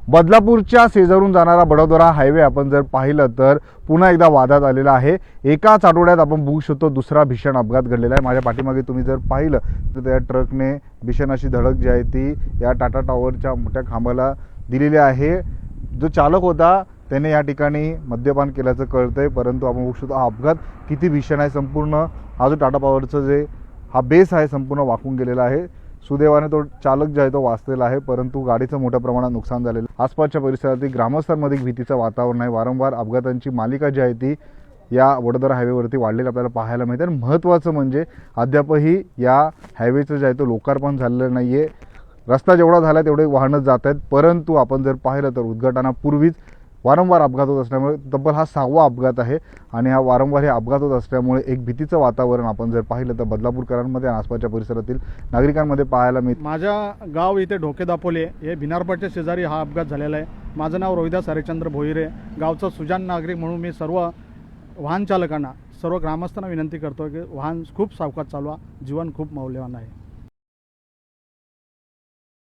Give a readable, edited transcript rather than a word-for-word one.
बदलापूरच्या शेजारून जाणारा बडोदरा हायवे आपण जर पाहिलं तर पुन्हा एकदा वादात आलेला आहे। एकाच आठवड्यात आपण बघू शकतो दुसरा भीषण अपघात घडलेला आहे। माझ्या पाठीमागे तुम्ही जर पाहिलं तर त्या ट्रकने भीषण अशी धडक जी आहे ती या टाटा टॉवरच्या मोठ्या खांबाला दिलेली आहे। जो चालक होता त्याने या ठिकाणी मद्यपान केल्याचं कळतंय, परंतु आपण बघू शकतो हा अपघात किती भीषण आहे। संपूर्ण हा जो टाटा पॉवरचा जे हा बेस आहे संपूर्ण वाकून गेलेला आहे। सुदैवाने तो चालक जो आहे तो वाचलेला आहे, परंतु गाडीचं मोठ्या प्रमाणात नुकसान झालेलं आहे। आसपासच्या परिसरातील ग्रामस्थांमध्ये भीतीचं वातावरण आहे। वारंवार अपघातांची मालिका जी आहे ती या वडोदरा हायवेवरती वाढलेली आपल्याला पाहायला मिळते। आणि महत्त्वाचं म्हणजे अद्यापही या हायवेचं जे आहे तो लोकार्पण झालेलं नाही आहे। रस्ता जेवढा झाला तेवढे वाहनं जात आहेत, परंतु आपण जर पाहिलं तर उद्घाटनापूर्वीच वारंवार अपघात होत असल्यामुळे तब्बल हा 6वा अपघात आहे। आणि हा वारंवार हे अपघात होत असल्यामुळे एक भीतीचं वातावरण आपण जर पाहिलं तर बदलापूरकरांमध्ये आणि आसपासच्या परिसरातील नागरिकांमध्ये पाहायला मिळतं। माझ्या गाव इथे ढोके दापोले हे भिनारपाटच्या शेजारी हा अपघात झालेला आहे। माझं नाव रोहिदास हरिचंद्र भोईरे, गावचा सुजाण नागरिक म्हणून मी सर्व वाहन चालकांना, सर्व ग्रामस्थांना विनंती करतो की वाहन खूप सावकाश चालवा, जीवन खूप मौल्यवान आहे।